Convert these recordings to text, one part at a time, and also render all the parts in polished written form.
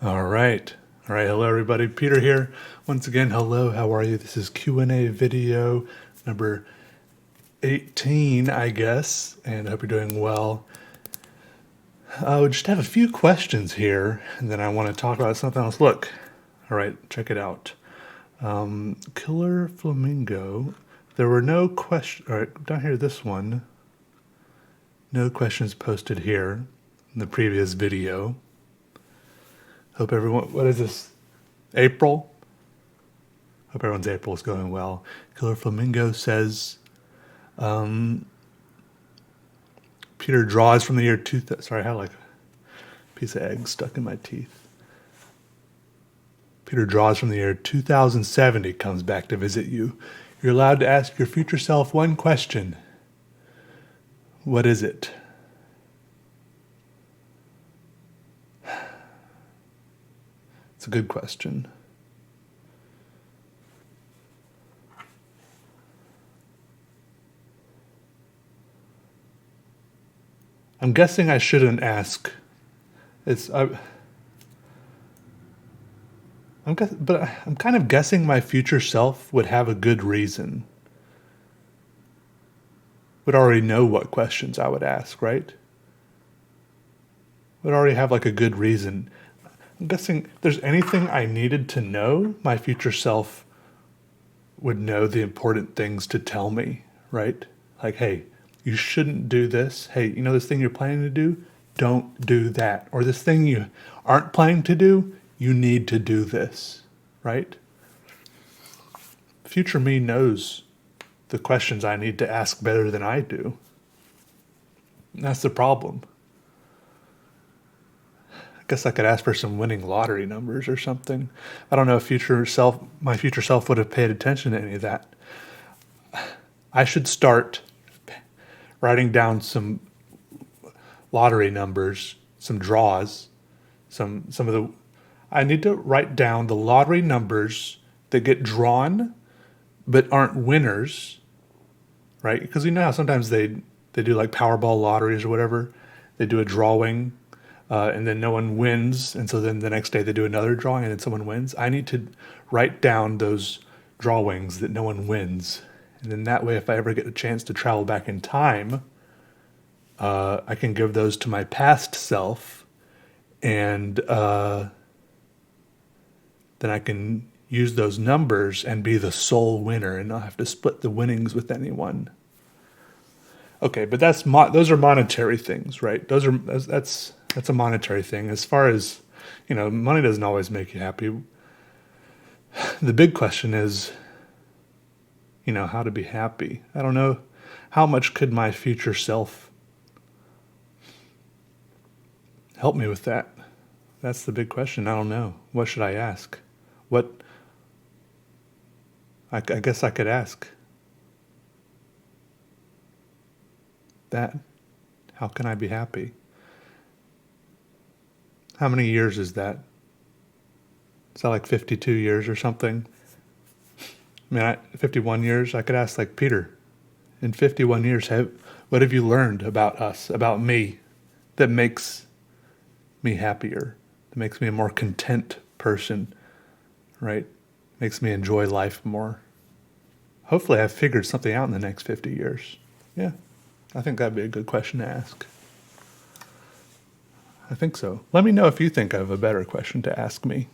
All right. All right. Hello, everybody. Peter here. Once again, hello. How are you? This is Q&A video number 18, I guess, and I hope you're doing well. We just have a few questions here, and then I want to talk about something else. Look. All right. Check it out. Killer Flamingo. There were no questions. All right. Down here, this one. No questions posted here in the previous video. Hope everyone, what is this? April? Hope everyone's April is going well. Killer Flamingo says, Peter draws from the year 2000. Sorry, I had like a piece of egg stuck in my teeth. Peter draws from the year 2070, comes back to visit you. You're allowed to ask your future self one question. What is it? It's a good question. I'm guessing I shouldn't ask. But I'm kind of guessing my future self would have a good reason. Would already know what questions I would ask, right? Would already have like a good reason. I'm guessing if there's anything I needed to know, my future self would know the important things to tell me, right? Like, hey, you shouldn't do this. Hey, you know this thing you're planning to do? Don't do that. Or this thing you aren't planning to do, you need to do this, right? Future me knows the questions I need to ask better than I do. And that's the problem. I guess I could ask for some winning lottery numbers or something. I don't know if my future self would have paid attention to any of that. I should start writing down some lottery numbers, some draws, I need to write down the lottery numbers that get drawn but aren't winners, right? Because you know how sometimes they do like Powerball lotteries or whatever. They do a drawing, and then no one wins, and so then the next day they do another drawing and then someone wins. I need to write down those drawings that no one wins, and then that way if I ever get a chance to travel back in time, I can give those to my past self, and then I can use those numbers and be the sole winner and not have to split the winnings with anyone. Okay, but those are monetary things, right? That's a monetary thing. As far as, money doesn't always make you happy. The big question is, how to be happy. I don't know, how much could my future self help me with that? That's the big question. I don't know. What should I ask? I guess I could ask that. How can I be happy? How many years is that? Is that like 52 years or something? 51 years. I could ask like, Peter, in 51 years, what have you learned about us, about me, that makes me happier, that makes me a more content person, right? Makes me enjoy life more. Hopefully I've figured something out in the next 50 years. Yeah, I think that'd be a good question to ask. I think so. Let me know if you think of a better question to ask me.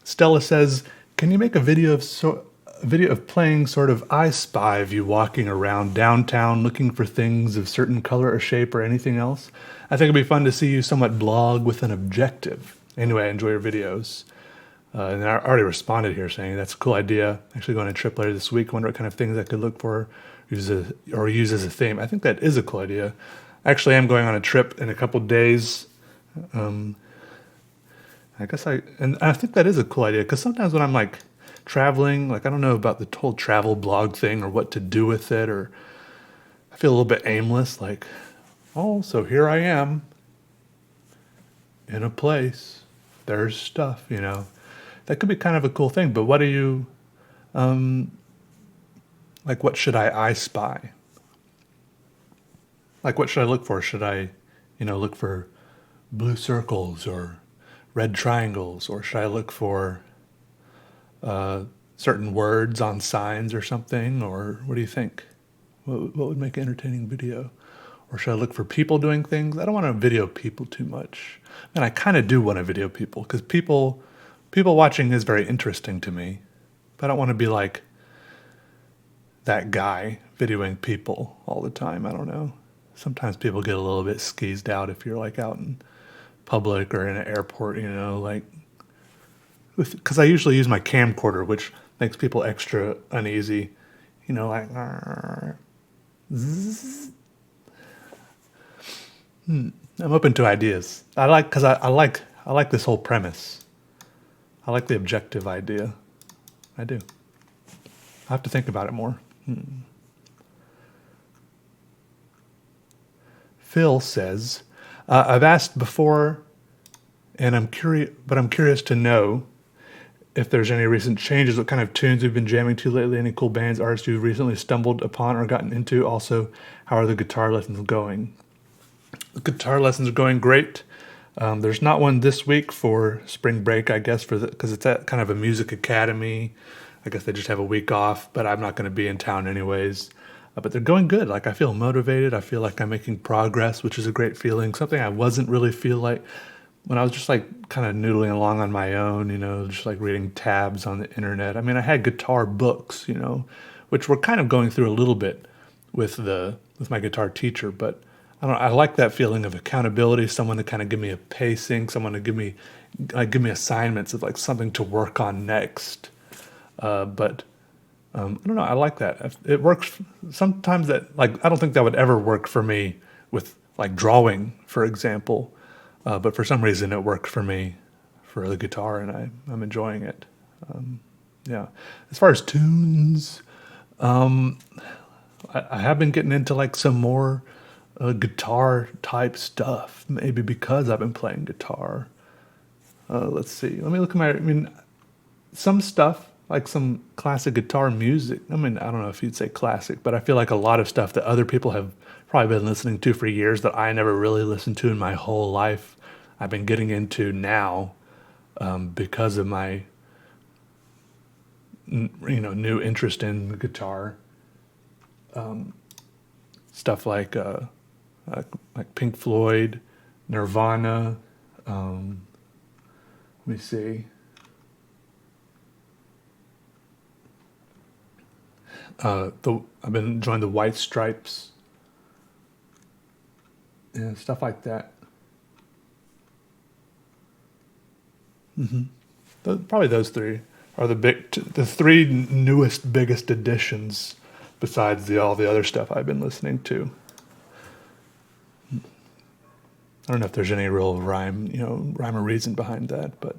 Stella says, can you make a video of playing sort of I Spy of you walking around downtown looking for things of certain color or shape or anything else? I think it'd be fun to see you somewhat blog with an objective. Anyway, I enjoy your videos. And I already responded here saying that's a cool idea. Actually going on a trip later this week. Wonder what kind of things I could look for, use as a theme. I think that is a cool idea. Actually, I'm going on a trip in a couple days. I think that is a cool idea because sometimes when I'm like traveling, like I don't know about the whole travel blog thing or what to do with it, or I feel a little bit aimless. Like, oh, so here I am in a place. There's stuff, That could be kind of a cool thing, but what do you, what should I Like, what should I look for? Should I, look for blue circles or red triangles, or should I look for certain words on signs or something? Or what do you think? What would make an entertaining video? Or should I look for people doing things? I don't want to video people too much. And I kind of do want to video people, because people watching is very interesting to me. But I don't want to be like that guy videoing people all the time. I don't know. Sometimes people get a little bit skeezed out if you're like out in public or in an airport, you know, like, because I usually use my camcorder, which makes people extra uneasy, you know, like, I'm open to ideas. Because I like this whole premise. I like the objective idea. I do. I have to think about it more. Phil says, I've asked before, and I'm curious to know if there's any recent changes, what kind of tunes you've been jamming to lately, any cool bands, artists you've recently stumbled upon or gotten into. Also, how are the guitar lessons going? The guitar lessons are going great. There's not one this week for spring break, I guess, because it's at kind of a music academy. I guess they just have a week off, but I'm not going to be in town anyways. But they're going good. Like, I feel motivated. I feel like I'm making progress, which is a great feeling. Something I wasn't really feel like when I was just like kind of noodling along on my own, you know, just like reading tabs on the internet. I mean, I had guitar books, you know, which we're kind of going through a little bit with my guitar teacher, but I don't know, I like that feeling of accountability, someone to kind of give me a pacing, someone to give me assignments of like something to work on next. But I don't know, I like that. It works sometimes. That, like, I don't think that would ever work for me with like drawing, for example. But for some reason it worked for me for the guitar, and I'm enjoying it. Yeah. As far as tunes, I have been getting into like some more guitar type stuff, maybe because I've been playing guitar. Let's see. Let me look at some stuff, like some classic guitar music. I mean, I don't know if you'd say classic, but I feel like a lot of stuff that other people have probably been listening to for years that I never really listened to in my whole life, I've been getting into now because of my new interest in guitar. Stuff like Pink Floyd, Nirvana. Let me see. I've been enjoying the White Stripes. Yeah, stuff like that. Probably those three are the three newest, biggest additions, besides all the other stuff I've been listening to. I don't know if there's any real rhyme or reason behind that, but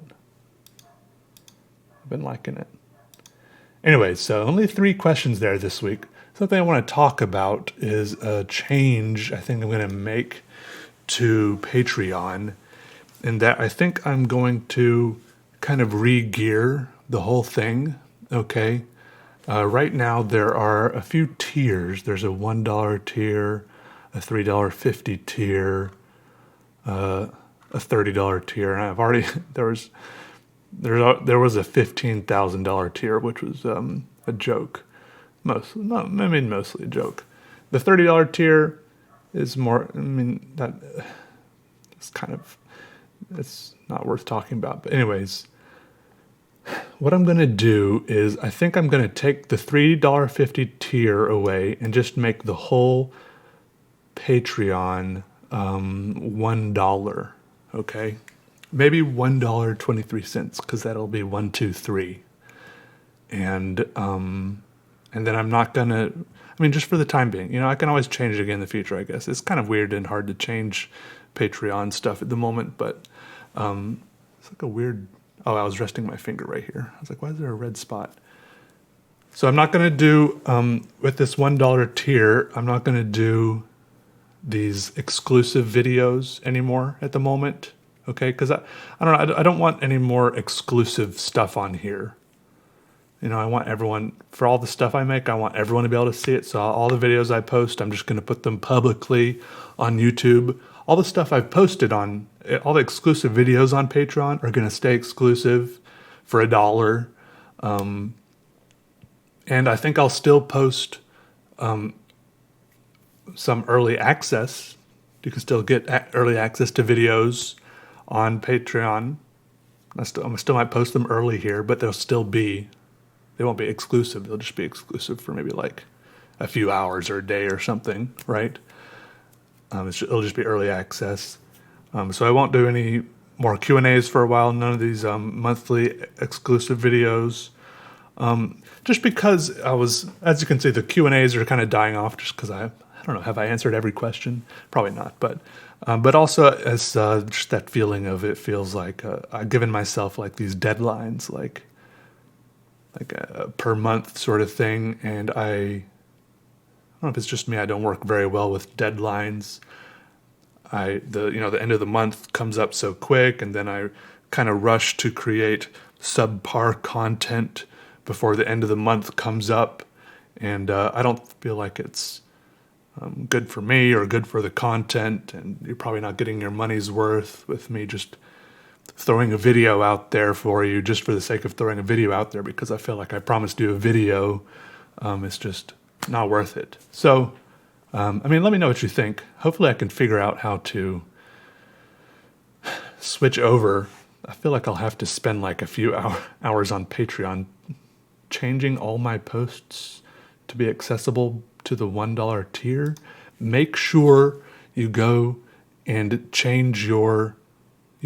I've been liking it. Anyway, so only 3 questions there this week. Something I want to talk about is a change I think I'm going to make to Patreon, and that I think I'm going to kind of re-gear the whole thing, okay? Right now there are a few tiers. There's a $1 tier, a $3.50 tier, a $30 tier, and I've already there was a $15,000 tier, which was a joke, mostly a joke. The $30 tier is more. It's not worth talking about. But anyways, what I'm gonna do is I think I'm gonna take the $3.50 tier away and just make the whole Patreon $1. Okay, maybe $1.23, because that'll be 1, 2, 3, and then I'm not gonna. Just for the time being, I can always change it again in the future. I guess it's kind of weird and hard to change Patreon stuff at the moment, but it's like a weird. Oh, I was resting my finger right here. I was like, why is there a red spot? So I'm not gonna do with this $1 tier. I'm not gonna do these exclusive videos anymore at the moment. Okay, because I don't know. I don't want any more exclusive stuff on here. I want everyone, for all the stuff I make, I want everyone to be able to see it. So all the videos I post, I'm just going to put them publicly on YouTube. All the stuff I've posted on all the exclusive videos on Patreon are going to stay exclusive for $1. And I think I'll still post some early access. You can still get early access to videos on Patreon. I still might post them early here, but they won't be exclusive. They'll just be exclusive for maybe like a few hours or a day or something, right? It'll just be early access. So I won't do any more Q&As for a while. None of these monthly exclusive videos. Just because as you can see, the Q&As are kind of dying off just because I don't know, have I answered every question? Probably not, but also as just that feeling of it feels like I've given myself like these deadlines, like a per month sort of thing, and I don't know if it's just me. I don't work very well with deadlines. The end of the month comes up so quick, and then I kind of rush to create subpar content before the end of the month comes up, and I don't feel like it's good for me or good for the content, and you're probably not getting your money's worth with me just throwing a video out there for you just for the sake of throwing a video out there because I feel like I promised you a video. It's just not worth it. So, let me know what you think. Hopefully I can figure out how to switch over. I feel like I'll have to spend like a few hours on Patreon changing all my posts to be accessible to the $1 tier. Make sure you go and change you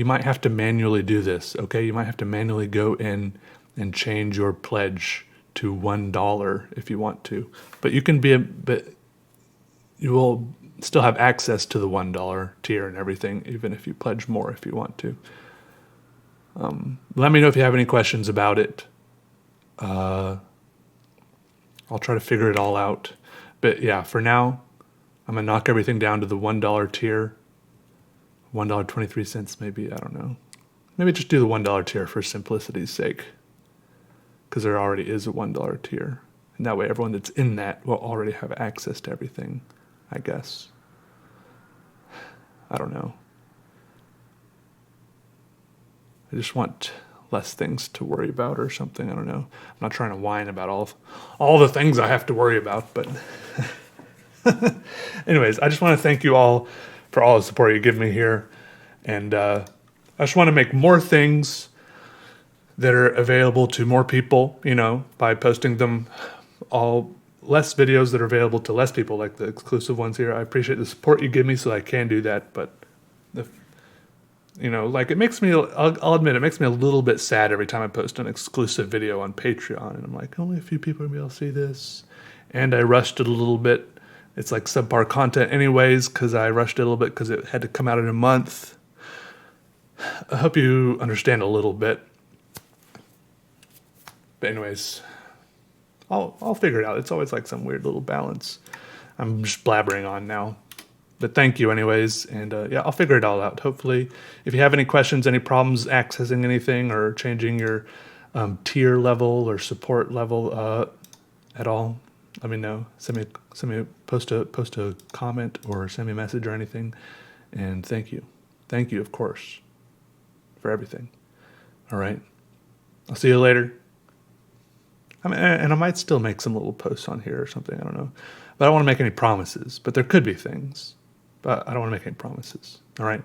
might have to manually do this, okay? You might have to manually go in and change your pledge to $1 if you want to. But you will still have access to the $1 tier and everything, even if you pledge more if you want to. Let me know if you have any questions about it. I'll try to figure it all out. But yeah, for now, I'm going to knock everything down to the $1 tier. $1.23 maybe, I don't know. Maybe just do the $1 tier for simplicity's sake, because there already is a $1 tier. And that way everyone that's in that will already have access to everything, I guess. I don't know. I just want less things to worry about or something. I don't know. I'm not trying to whine about all the things I have to worry about, but anyways, I just want to thank you all for all the support you give me here. And I just want to make more things that are available to more people, by posting them less videos that are available to less people, like the exclusive ones here. I appreciate the support you give me so I can do that, but it makes me, I'll admit, it makes me a little bit sad every time I post an exclusive video on Patreon, and I'm like, only a few people are going to be able to see this. And I rushed it a little bit. It's like subpar content anyways, because I rushed it a little bit because it had to come out in a month. I hope you understand a little bit. But anyways, I'll figure it out. It's always like some weird little balance. I'm just blabbering on now. But thank you anyways, and I'll figure it all out. Hopefully, if you have any questions, any problems accessing anything or changing your tier level or support level at all, let me know. Post a comment or send me a message or anything. And thank you, of course, for everything. All right, I'll see you later. And I might still make some little posts on here or something. I don't know, but I don't want to make any promises. But there could be things, but I don't want to make any promises. All right.